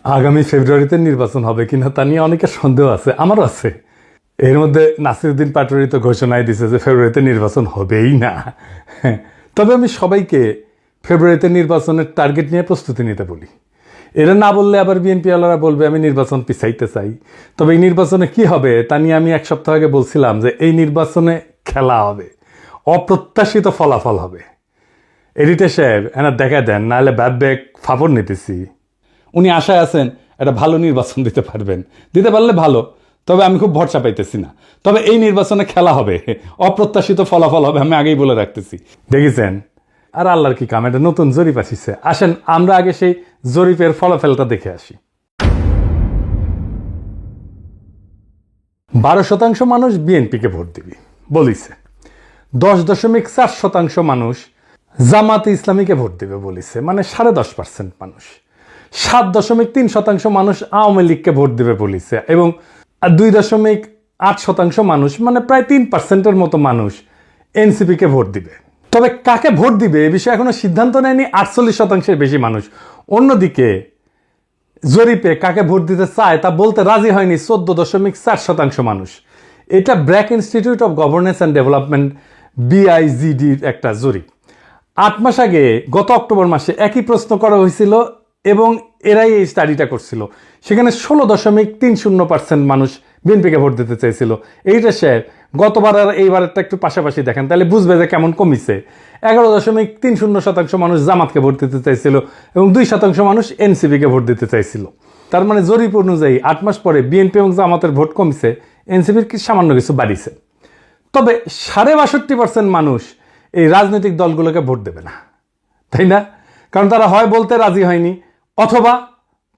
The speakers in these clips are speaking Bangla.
আগামী ফেব্রুয়ারিতে নির্বাচন হবে কিনা তা নিয়ে অনেকের সন্দেহ আছে, আমারও আছে। এর মধ্যে নাসিরউদ্দিন পাটোয়ারি তো ঘোষণায় দিছে যে ফেব্রুয়ারিতে নির্বাচন হবেই না। তবে আমি সবাইকে ফেব্রুয়ারিতে নির্বাচনের টার্গেট নিয়ে প্রস্তুতি নিতে বলি। এরা না বললে আবার বিএনপি ওয়ালারা বলবে আমি নির্বাচন পিছাইতে চাই। তবে এই নির্বাচনে কি হবে তা নিয়ে আমি এক সপ্তাহ আগে বলছিলাম যে এই নির্বাচনে খেলা হবে, অপ্রত্যাশিত ফলাফল হবে। এডিটর সাহেব এনার দেখা দেন, নাহলে ব্যাক ফাপড় নিতেছি। উনি আশায় আছেন একটা ভালো নির্বাচন দিতে পারবেন, দিতে পারলে ভালো, তবে আমি খুব ভরসা পাইতেছি না। তবে এই নির্বাচনে খেলা হবে, অপ্রত্যাশিত ফলাফল হবে, আমি আগেই বলে রাখতেছি। দেখেছেন? আর আল্লাহর কি কাম, এটা নতুন জরিপ আসিছে। আসেন আমরা আগে সেই জরিপের ফলাফলটা দেখে আসি। 12% মানুষ বিএনপিকে ভোট দিবি বলিছে, 10.4% মানুষ জামাতে ইসলামীকে ভোট দিবে বলিছে, মানে 10.5% মানুষ। 7.3% মানুষ আওয়ামী লীগকে ভোট দিবে বলিছে, এবং 2.8% মানুষ, মানে প্রায় 3%-এর মতো মানুষ এনসিপিকে ভোট দিবে। তবে কাকে ভোট দিবে এ বিষয়ে এখনো সিদ্ধান্ত নেয়নি 48%-এর বেশি মানুষ। অন্যদিকে জরিপে কাকে ভোট দিতে চায় তা বলতে রাজি হয়নি 14.4% মানুষ। এটা BRAC institute of governance and development BIGDর একটা জরিপ। 8 মাস আগে গত অক্টোবর মাসে একই প্রশ্ন করা হয়েছিল এবং এরাই এই স্টাডিটা করছিল। সেখানে 16.30% মানুষ বিএনপিকে ভোট দিতে চাইছিল। এইটা স্যার গতবার আর এইবারেরটা একটু পাশাপাশি দেখেন, তাহলে বুঝবে যে কেমন কমিছে। 11.30% মানুষ জামাতকে ভোট দিতে চাইছিল এবং 2% মানুষ এনসিপিকে ভোট দিতে চাইছিল। তার মানে জরিপ অনুযায়ী 8 মাস পরে বিএনপি এবং জামাতের ভোট কমিছে, এনসিপির কি সামান্য কিছু বাড়িছে। তবে 62% মানুষ এই রাজনৈতিক দলগুলোকে ভোট দেবে না, তাই না? কারণ তারা হয় বলতে রাজি হয়নি, অথবা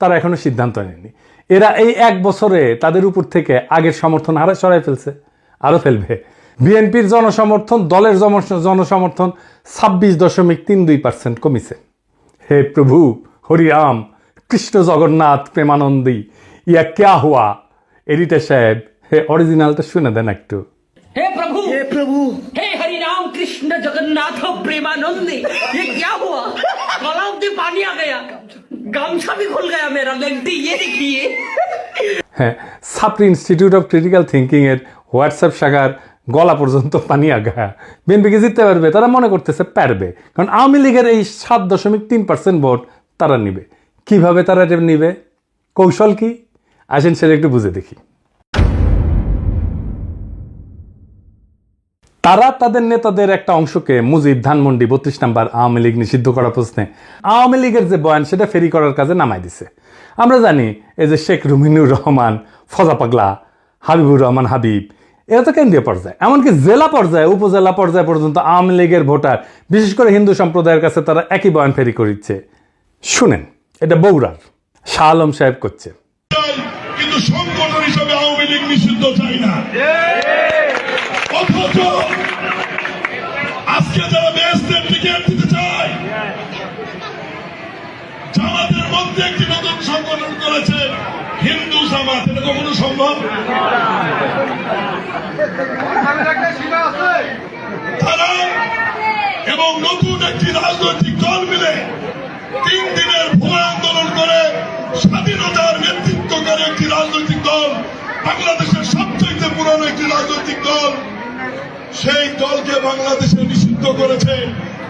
তারা এখনো সিদ্ধান্ত নেয়নি। এরা এই 1 বছরে তাদের উপর থেকে আগের সমর্থন হারা সরাই ফেলছে, আরো ফেলবে। বিএনপির জনসমর্থন, দলের জনসমর্থন 26.32% কমিছে। হে প্রভু হরিরাম কৃষ্ণ জগন্নাথ প্রেমানন্দী, ইয়া ক্যা হুয়া। এডিটর সাহেব হে অরিজিনালটা শুনে দেন একটু। हे प्रभु हे हरि राम कृष्ण जगन्नाथ प्रेमानंदी, ये क्या हुआ? गलाव से पानी आ गया, गामछा भी खुल गया मेरा, लेंटी ये देखिए। হ্যাঁ, সাপ্রি ইনস্টিটিউট অফ ক্রিটিক্যাল থিঙ্কিং এর হোয়াটসঅ্যাপ শাখার গলা পর্যন্ত পানি আগা। বিএনপিকে জিততে পারবে, তারা মনে করতেছে পারবে, কারণ আওয়ামী লীগের এই 7.3% ভোট তারা নিবে। কিভাবে তারা নিবে, কৌশল কি, আসেন সেটা একটু বুঝে দেখি। তারা তাদের নেতাদের একটা অংশকে মুজিব, ধানমন্ডি, 32 নম্বর আওয়ামী লীগ নিষিদ্ধ করা প্রশ্নে আওয়ামী লীগের যে বয়ান সেটা ফেরি করার কাজে নামাই দিছে। আমরা জানি এই যে শেখ রুমিনুর রহমান, ফজা পাগলা, হাবিবুর রহমান হাবিব, এরা তো কেন্দ্রীয় পর্যায়ে, এমনকি জেলা পর্যায়ে, উপজেলা পর্যায়ে পর্যন্ত আওয়ামী লীগের ভোটার, বিশেষ করে হিন্দু সম্প্রদায়ের কাছে তারা একই বয়ান ফেরি করিচ্ছে। শুনেন, এটা বগুড়ার শাহ আলম সাহেব করছে। কিন্তু সংগঠন হিসেবে আওয়ামী লীগ নিষিদ্ধ চাই না। অথচ আজকে যারা বেহেশতের টিকিট দিতে চায়, জামাতের মধ্যে একটি নতুন সংগঠন করেছে হিন্দু জামাত। এটা কখনো সম্ভব? তারা এবং নতুন একটি রাজনৈতিক দল মিলে 3 দিনের ভুয়া আন্দোলন করে স্বাধীনতার নেতৃত্ব করে একটি রাজনৈতিক দল, বাংলাদেশের সবচেয়ে পুরনো একটি রাজনৈতিক দল, সেই দলকে বাংলাদেশে নিষিদ্ধ করেছে,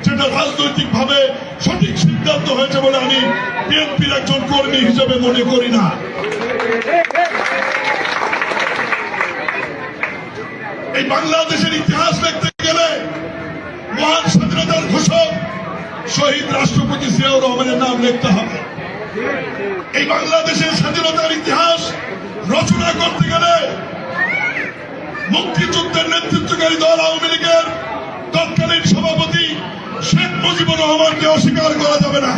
যেটা রাজনৈতিক ভাবে সঠিক সিদ্ধান্ত হয়েছে বলে আমি বিএনপির একজন কর্মী হিসেবে মনে করি না। এই বাংলাদেশের ইতিহাস দেখতে গেলে মহান স্বাধীনতার ঘোষক শহীদ রাষ্ট্রপতি জিয়াউর রহমানের নাম লিখতে হবে। এই বাংলাদেশের স্বাধীনতার ইতিহাস রচনা করতে গেলে মুক্তিযুদ্ধের নেতৃত্বকারী দল আওয়ামী লীগের তৎকালীন সভাপতি শেখ মুজিবুর রহমানকে অস্বীকার করা যাবে না।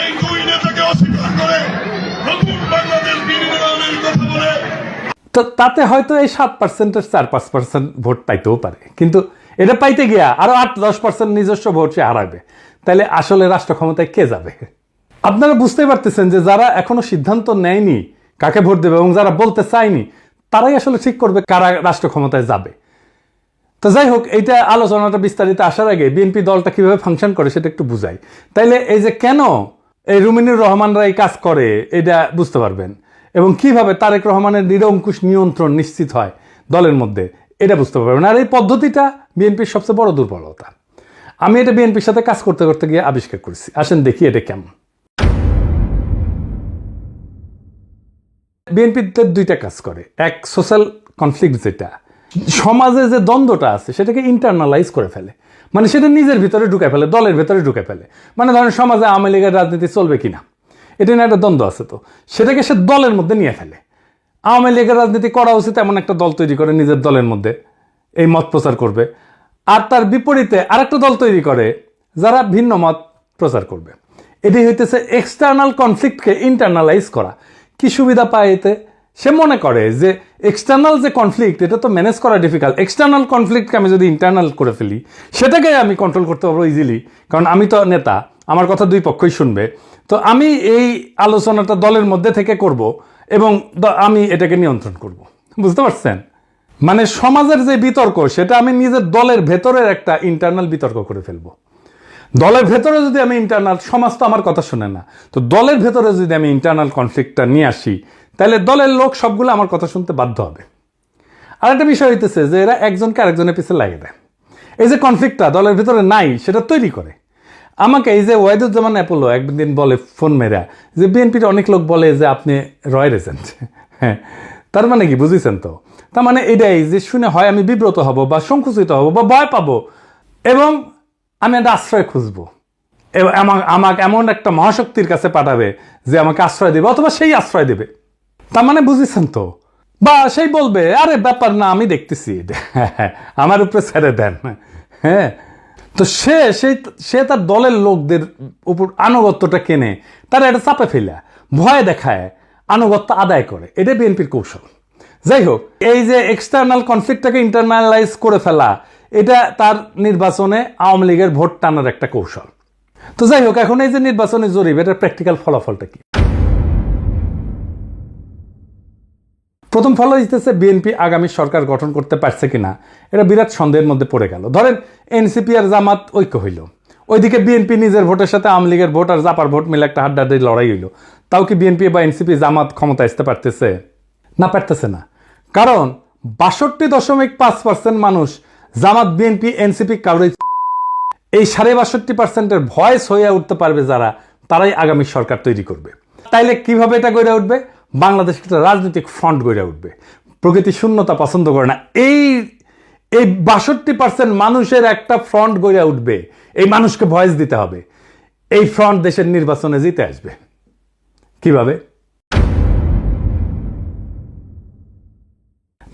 এই 2 নেতাকে অস্বীকার করে নতুন বাংলাদেশ বিনির্মাণের কথা বলে, তো তাতে হয়তো এই 7%-এর 4-5% ভোট পাইতেও পারে, কিন্তু এটা পাইতে গিয়া আরো 8-10% নিজস্ব ভোট সে হারাবে। তাহলে আসলে রাষ্ট্র ক্ষমতায় কে যাবে? আপনারা বুঝতে পারতেছেন যে যারা এখনো সিদ্ধান্ত নেয়নি কাকে ভোট দেবে এবং যারা বলতে চায়নি, তারাই আসলে ঠিক করবে কারা রাষ্ট্র ক্ষমতায় যাবে। তো যাই হোক, এইটা আলোচনাটা বিস্তারিত আসার আগে বিএনপি দলটা কিভাবে ফাংশন করে সেটা একটু বুঝাই। তাইলে এই যে কেন এই রুমিনুর রহমানরা এই কাজ করে এটা বুঝতে পারবেন, এবং কিভাবে তারেক রহমানের নিরঙ্কুশ নিয়ন্ত্রণ নিশ্চিত হয় দলের মধ্যে এটা বুঝতে পারবেন। আর এই পদ্ধতিটা বিএনপির সবচেয়ে বড় দুর্বলতা। আমি এটা বিএনপির সাথে কাজ করতে করতে গিয়ে আবিষ্কার করেছি। আসেন দেখি এটা কেমন। বিএনপিতে দুইটা কাজ করে। এক, সোশ্যাল কনফ্লিক্ট, যেটা সমাজে যে দ্বন্দ্বটা আছে সেটাকে ইন্টারনালাইজ করে ফেলে, মানে সেটা নিজের ভিতরে ঢুকে ফেলে, দলের ভিতরে ঢুকে ফেলে। মানে ধরেন সমাজে আওয়ামী লীগের রাজনীতি চলবে কিনা, এটা নিয়ে একটা দ্বন্দ্ব আছে, তো সেটাকে সে দলের মধ্যে নিয়ে ফেলে। আওয়ামী লীগের রাজনীতি করা উচিত এমন একটা দল তৈরি করে নিজের দলের মধ্যে এই মত প্রচার করবে, আর তার বিপরীতে আরেকটা দল তৈরি করে যারা ভিন্ন মত প্রচার করবে। এটি হইতেছে এক্সটার্নাল কনফ্লিক্টকে ইন্টারনালাইজ করা। কি সুবিধা পায় এতে? সে মনে করে যে এক্সটার্নাল যে কনফ্লিক্ট এটা তো ম্যানেজ করা ডিফিকাল্ট, এক্সটার্নাল কনফ্লিক্টকে আমি যদি ইন্টারনাল করে ফেলি সেটাকে আমি কন্ট্রোল করতে পারবো ইজিলি, কারণ আমি তো নেতা, আমার কথা দুই পক্ষই শুনবে। তো আমি এই আলোচনাটা দলের মধ্যে থেকে করব এবং আমি এটাকে নিয়ন্ত্রণ করব। বুঝতে পারছেন? মানে সমাজের যে বিতর্ক সেটা আমি নিজের দলের ভেতরের একটা ইন্টারনাল বিতর্ক করে ফেলবো। দলের ভেতরে যদি আমি ইন্টারনাল, সমাজ তো আমার কথা শুনে না, তো দলের ভেতরে যদি আমি ইন্টারনাল কনফ্লিক্টটা নিয়ে আসি তাহলে দলের লোক সবগুলো আমার কথা শুনতে বাধ্য হবে। আর একটা বিষয় হইতেছে যে এরা একজনকে আরেকজনের পিছিয়ে লাগিয়ে দেয়। এই যে কনফ্লিক্টটা দলের ভেতরে নাই সেটা তৈরি করে। আমাকে এই যে ওয়াহিদুজ্জামান অ্যাপোলো একদিন বলে ফোন মেরা যে বিএনপির অনেক লোক বলে যে আপনি রয়ের এজেন্ট। হ্যাঁ, তার মানে কি বুঝেছেন? তো তার মানে এটাই যে শুনে হয় আমি বিব্রত হব বা সংকুচিত হব বা ভয় পাবো, এবং আমি একটা আশ্রয় খুঁজবো, আমাকে এমন একটা মহাশক্তির কাছে পাঠাবে যে আমাকে আশ্রয় দেবে, অথবা সেই আশ্রয় দেবে। তার মানে বুঝেছেন তো? বা সেই বলবে আরে ব্যাপার না, আমি দেখতেছি, আমার উপরে ছেড়ে দেন। হ্যাঁ, তো সে তার দলের লোকদের উপর আনুগত্যটা কেনে, তারা এটা চাপে ফেলা, ভয় দেখায়, আনুগত্য আদায় করে। এটা বিএনপির কৌশল। যাই হোক, এই যে এক্সটার্নাল কনফ্লিক্টটাকে ইন্টারনালাইজ করে ফেলা, এটা তার নির্বাচনে আওয়ামী লীগের ভোট টানার একটা কৌশল। তো যাই হোক, এখন এই যে নির্বাচনী জরিপ, এটার প্র্যাকটিক্যাল ফলাফলটা কি? প্রথম ফল হইতেছে বিএনপি আগামী সরকার গঠন করতে পারছে কিনা এটা বিরাট সন্দেহের মধ্যে পড়ে গেল। ধরেন এনসিপি আর জামাত ঐক্য হইল, ওইদিকে বিএনপি নিজের ভোটের সাথে আওয়ামী লীগের ভোট আর জাপার ভোট মিলে একটা হাড্ডাহাড্ডি লড়াই হইল, তাও কি বিএনপি বা এনসিপি জামাত ক্ষমতা আসতে পারতেছে? না, পারতেছে না। কারণ 62.5% মানুষ জামাত, বিএনপি, এনসিপি কাউরে, এই 62.5%-এর ভয়েস হয়ে উঠতে পারবে যারা, তারাই আগামী সরকার তৈরি করবে। তাইলে কিভাবে এটা গড়ে উঠবে? বাংলাদেশ একটা রাজনৈতিক ফ্রন্ট গড়ে উঠবে। প্রকৃতি শূন্যতা পছন্দ করে না। এই 62% মানুষের একটা ফ্রন্ট গড়ে উঠবে। এই মানুষকে ভয়েস দিতে হবে। এই ফ্রন্ট দেশের নির্বাচনে জিতে আসবে। কিভাবে?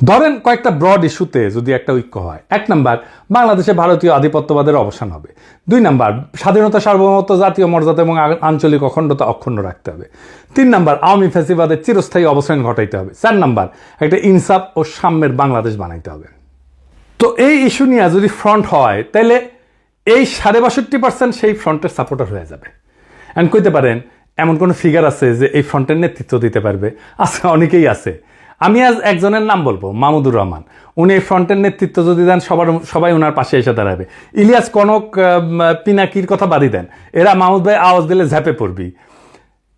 ধরেন কয়েকটা ব্রড ইস্যুতে যদি একটা ঐক্য হয়। 1 নাম্বার, বাংলাদেশে ভারতীয় আধিপত্যবাদের অবসান হবে। 2 নাম্বার, স্বাধীনতা, সার্বভৌমত্ব, জাতীয় মর্যাদা এবং আঞ্চলিক অখণ্ডতা অক্ষুণ্ণ রাখতে হবে। 3 নাম্বার, আওয়ামী ফ্যাসিবাদের চিরস্থায়ী অবসান ঘটাইতে হবে। 4 নাম্বার, একটা ইনসাফ ও সাম্যের বাংলাদেশ বানাইতে হবে। তো এই ইস্যু নিয়ে যদি ফ্রন্ট হয় তাহলে এই 62% সেই ফ্রন্টের সাপোর্টার হয়ে যাবে। এন্ড কইতে পারেন এমন কোন ফিগার আছে যে এই ফ্রন্টের নেতৃত্ব দিতে পারবে? আছে, অনেকেই আছে। আমি আজ একজনের নাম বলবো, মাহমুদুর রহমান। উনি এই ফ্রন্টের নেতৃত্ব যদি দেন সবাই ওনার পাশে এসে দাঁড়াবে। ইলিয়াস, কনক, পিনাকির কথা বাদই দেন, এরা মাহমুদ ভাই আওয়াজ দিলে ঝাঁপে পড়বি।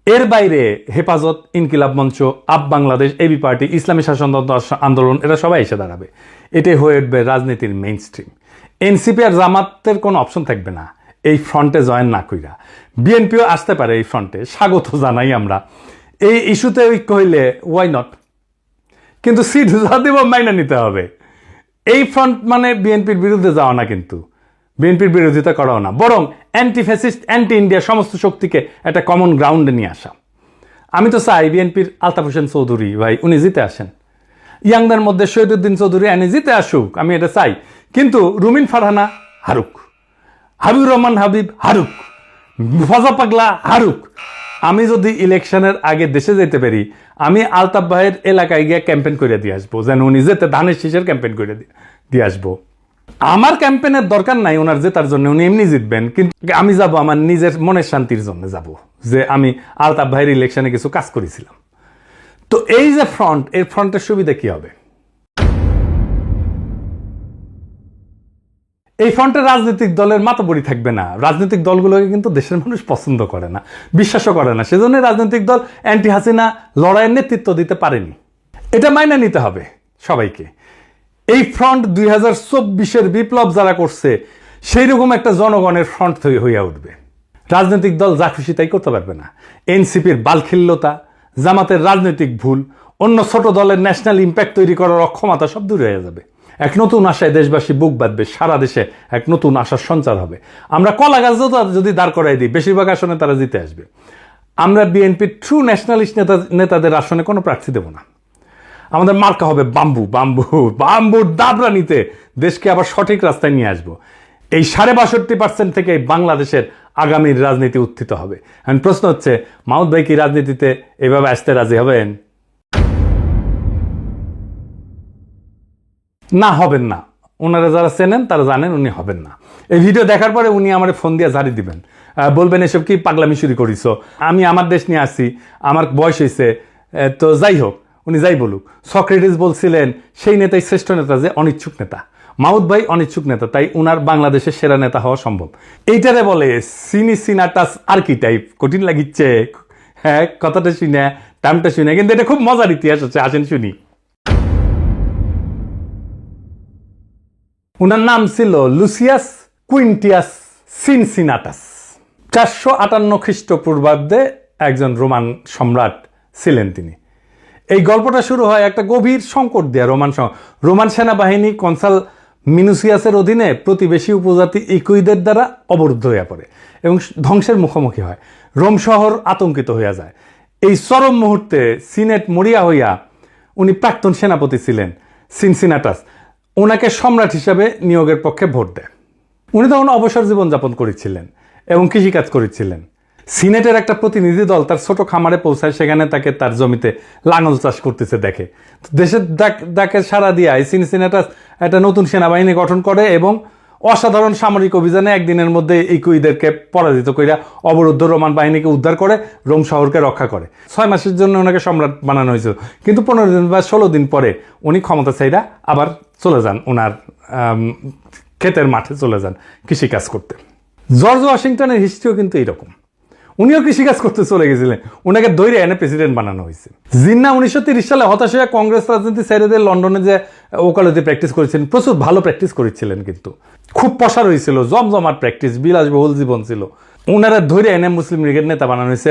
এর বাইরে হেফাজত, ইনকিলাব মঞ্চ, আপ বাংলাদেশ, এবি পার্টি, ইসলামী শাসনতন্ত্র আন্দোলন, এরা সবাই এসে দাঁড়াবে। এটাই হয়ে উঠবে রাজনীতির মেইন স্ট্রিম। এনসিপি আর জামাতের কোনো অপশন থাকবে না এই ফ্রন্টে জয়েন না কইরা। বিএনপিও আসতে পারে এই ফ্রন্টে, স্বাগত জানাই আমরা। এই ইস্যুতে ঐক্য হইলে ওয়াই নট, কিন্তু সিট যা দেব মাইনা নিতে হবে। এই ফ্রন্ট মানে বিএনপির বিরুদ্ধে যাওয়া না, কিন্তু বিএনপির বিরোধিতা করাও না, বরং অ্যান্টি ফ্যাসিস্ট, অ্যান্টি ইন্ডিয়া সমস্ত শক্তিকে একটা কমন গ্রাউন্ডে নিয়ে আসা। আমি তো চাই বিএনপির আলতাফ হোসেন চৌধুরী ভাই উনি জিতে আসেন, ইয়াংদের মধ্যে শহীদুদ্দিন চৌধুরী এনে জিতে আসুক, আমি এটা চাই। কিন্তু রুমিন ফারহানা হারুক, হাবিবুর রহমান হাবিব হারুক, ফজা পাগলা হারুক। আমি যদি ইলেকশনের আগে দেশে যেতে পারি, আমি আলতাফ ভাইয়ের এলাকায় গিয়ে ক্যাম্পেইন করে দিয়ে আসবো, যেন উনি যেতে ধানের শীষের ক্যাম্পেইন করে দিয়ে আসবো। আমার ক্যাম্পেইনের দরকার নাই ওনার জেতার জন্য, উনি এমনি জিতবেন, কিন্তু আমি যাব আমার নিজের মনের শান্তির জন্য যাব, যে আমি আলতাফ ভাইয়ের ইলেকশনে কিছু কাজ করেছিলাম। তো এই যে ফ্রন্ট, এই ফ্রন্টের সুবিধা কি হবে? এই ফ্রন্টে রাজনৈতিক দলের মাতবরি থাকবে না। রাজনৈতিক দলগুলোকে কিন্তু দেশের মানুষ পছন্দ করে না, বিশ্বাসও করে না। সেজন্য রাজনৈতিক দল অ্যান্টি হাসিনা লড়াইয়ের নেতৃত্ব দিতে পারেনি। এটা মাইনে নিতে হবে সবাইকে। এই ফ্রন্ট 2024-এর বিপ্লব যারা করছে সেই রকম একটা জনগণের ফ্রন্ট হইয়া উঠবে। রাজনৈতিক দল যা খুশি তাই করতে পারবে না। এনসিপির বালখিল্যতা, জামাতের রাজনৈতিক ভুল, অন্য ছোট দলের ন্যাশনাল ইম্প্যাক্ট তৈরি করার অক্ষমতা সব দূর হয়ে যাবে। এক নতুন আশায় দেশবাসী বুক বাঁধবে, সারা দেশে এক নতুন আশার সঞ্চার হবে। আমরা কলা গাছ যদি দাঁড় করাই দিই, বেশিরভাগ আসনে তারা জিতে আসবে। আমরা বিএনপির ট্রু ন্যাশনালিস্ট নেতাদের আসনে কোনো প্রার্থী দেব না। আমাদের মার্কা হবে বাম্বু। বাম্বুর দাবরা নিতে দেশকে আবার সঠিক রাস্তায় নিয়ে আসবো। এই 62% থেকে বাংলাদেশের আগামীর রাজনীতি উত্থিত হবে। এখন প্রশ্ন হচ্ছে, মাহমুদ ভাই কি রাজনীতিতে এভাবে আসতে রাজি হবেন? না, হবেন না। ওনারা যারা চেনেন তারা জানেন উনি হবেন না। এই ভিডিও দেখার পরে উনি আমার ফোন দিয়ে ঝাড়ি দিবেন, বলবেন এসব কি পাগলামি শুরু করিস, আমি আমার দেশ নিয়ে আসছি, আমার বয়স হয়েছে। তো যাই হোক, উনি যাই বলুক। সক্রেটিস বলছিলেন সেই নেতাই শ্রেষ্ঠ নেতা যে অনিচ্ছুক নেতা। মাহমুদ ভাই অনিচ্ছুক নেতা, তাই উনার বাংলাদেশের সেরা নেতা হওয়া সম্ভব। এইটারে বলে সিনাটাস আর্কিটাইপ। কঠিন লাগিচ্ছে হ্যাঁ কথাটা শুনে, টাইমটা শুনে, কিন্তু এটা খুব মজার ইতিহাস আছে, আসেন শুনি। উনার নাম ছিল লুসিয়াস কুইন্টিয়াস সিনসিনাটাস। 458 খ্রিস্টপূর্বাব্দে একজন রোমান সম্রাট ছিলেন তিনি। এই গল্পটা শুরু হয় একটা গভীর সংকট দিয়ে। রোমান সেনাবাহিনী কনসাল মিনুসিয়াসের অধীনে প্রতিবেশী উপজাতি ইকুইদের দ্বারা অবরুদ্ধ হয়ে পড়ে এবং ধ্বংসের মুখোমুখি হয়। রোম শহর আতঙ্কিত হইয়া যায়। এই চরম মুহূর্তে সিনেট মরিয়া হইয়া, উনি প্রাক্তন সেনাপতি ছিলেন সিনসিনাটাস, ওনাকে সম্রাট হিসাবে নিয়োগের পক্ষে ভোট দেয়। উনি তখন অবসর জীবনযাপন করেছিলেন এবং কৃষিকাজ করেছিলেন। সিনেটের একটা প্রতিনিধি দল তার ছোট খামারে পৌঁছায়, সেখানে তাকে তার জমিতে লাঙল চাষ করতেছে দেখে। দেশের ডাকে সাড়া দিয়ে সিনসিনাটাস একটা নতুন সেনাবাহিনী গঠন করে এবং অসাধারণ সামরিক অভিযানে একদিনের মধ্যে ইকুইদেরকে পরাজিত কইরা অবরুদ্ধ রোমান বাহিনীকে উদ্ধার করে রোম শহরকে রক্ষা করে। 6 মাসের জন্য ওনাকে সম্রাট বানানো হয়েছিল, কিন্তু 15 দিন বা 16 দিন পরে উনি ক্ষমতা চাইরা আবার চলে যান, ওনার ক্ষেতের মাঠে চলে যান কৃষিকাজ করতে। জর্জ ওয়াশিংটনের হিস্ট্রিও কিন্তু এইরকম। উনিও কৃষিকাজ করতে চলে গেছিলেন, ওনাকে ধৈর্য এনে প্রেসিডেন্ট বানানো হয়েছে। জিন্না 1930 সালে হতাশ হয়ে কংগ্রেস রাজনীতি ছেড়ে দিয়ে লন্ডনে যে ওকালতি প্র্যাকটিস করেছিলেন, প্রচুর ভালো প্র্যাকটিস করেছিলেন, কিন্তু খুব প্রসার হয়েছিল, জমজমার প্র্যাকটিস, বিলাসবহুল জীবন ছিল। ওনারা ধৈর্য এনে মুসলিম লীগের নেতা বানানো হয়েছে,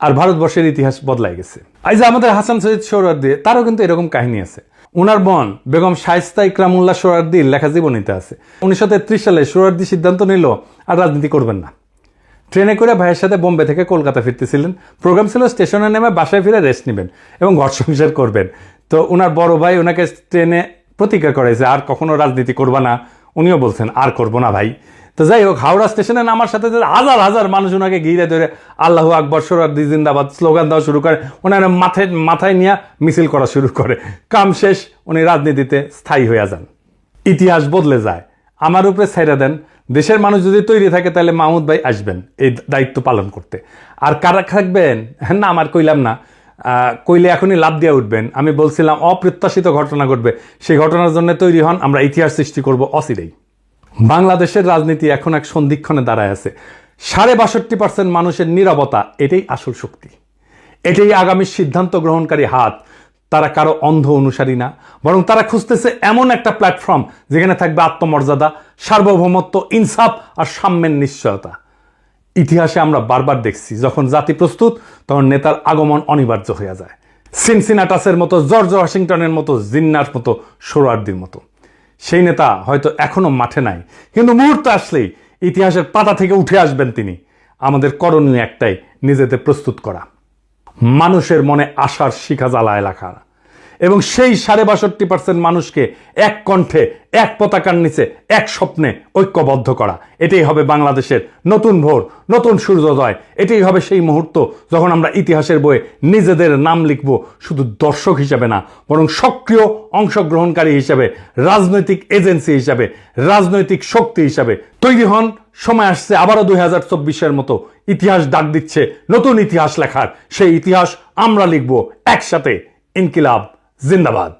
আর ভারতবর্ষের ইতিহাস বদলাই গেছে। এই যে আমাদের হাসান সৈয়দ সোহরাওয়ার্দী, তারও কিন্তু এরকম কাহিনী আছে। ওনার বোন বেগম শায়েস্তা ইকরামুল্লাহ সোহরাওয়ার্দীর লেখা জীবনীতে আছে। 1933 সালে সোহরাওয়ার্দী সিদ্ধান্ত নিল আর রাজনীতি করবেন না। ট্রেনে করে ভাইয়ের সাথে বোম্বে থেকে কলকাতা ফিরতেছিলেন। প্রোগ্রাম ছিল স্টেশনে নেমে বাসায় ফিরে রেস্ট নেবেন এবং ঘর সংসার করবেন। তো ওনার বড় ভাই ওনাকে ট্রেনে প্রতিজ্ঞা করেছে আর কখনো রাজনীতি করবা না। উনিও বলছেন আর করবো না ভাই। তো যাই হোক, হাওড়া স্টেশনে নামার সাথে হাজার হাজার মানুষ ওনাকে ঘিরে ধরে আল্লাহু আকবর, সোহরাওয়ার্দী জিন্দাবাদ স্লোগান দেওয়া শুরু করে। ওনার মাথায় নিয়ে মিছিল করা শুরু করে। কাম শেষ, উনি রাজনীতিতে স্থায়ী হয়ে যান। ইতিহাস বদলে যায়। আমার উপরে ছাইরা দেন। দেশের মানুষ যদি তৈরি থাকে তাহলে মাহমুদ ভাই আসবেন এই দায়িত্ব পালন করতে। আর কারা থাকবেন না আমার কইলাম না, কইলে এখনই লাভ দিয়ে উঠবেন। আমি বলছিলাম অপ্রত্যাশিত ঘটনা ঘটবে, সেই ঘটনার জন্য তৈরি হন। আমরা ইতিহাস সৃষ্টি করব অচিরেই। বাংলাদেশের রাজনীতি এখন এক সন্ধিক্ষণে দাঁড়ায় আছে। 62% মানুষের নীরবতা, এটাই আসল শক্তি, এটাই আগামী সিদ্ধান্ত গ্রহণকারী হাত। তারা কারো অন্ধ অনুসারী না, বরং তারা খুঁজতেছে এমন একটা প্ল্যাটফর্ম যেখানে থাকবে আত্মমর্যাদা, সার্বভৌমত্ব, ইনসাফ আর সাম্যের নিশ্চয়তা। ইতিহাসে আমরা বারবার দেখছি, যখন জাতি প্রস্তুত তখন নেতার আগমন অনিবার্য হয়ে যায়। সিনসিনাটাসের মতো, জর্জ ওয়াশিংটনের মতো, জিন্নার মতো, সোহরাওয়ার্দীর মতো। সেই নেতা হয়তো এখনো মাঠে নাই, কিন্তু মুহূর্তে আসলেই ইতিহাসের পাতা থেকে উঠে আসবেন তিনি। আমাদের করণীয় একটাই, নিজেদের প্রস্তুত করা, মানুষের মনে আশার শিখা জ্বালায় রাখা এবং সেই 62% মানুষকে এক কণ্ঠে, এক পতাকার নিচে, এক স্বপ্নে ঐক্যবদ্ধ করা। এটাই হবে বাংলাদেশের নতুন ভোর, নতুন সূর্যোদয়। এটাই হবে সেই মুহূর্ত যখন আমরা ইতিহাসের বইয়ে নিজেদের নাম লিখব, শুধু দর্শক হিসাবে না, বরং সক্রিয় অংশগ্রহণকারী হিসাবে, রাজনৈতিক এজেন্সি হিসাবে, রাজনৈতিক শক্তি হিসাবে। তৈরি হন, সময় আসছে আবারও 2024-এর মতো। ইতিহাস ডাক দিচ্ছে নতুন ইতিহাস লেখার। সেই ইতিহাস আমরা লিখব একসাথে। ইনকিলাব জিন্দাবাদ।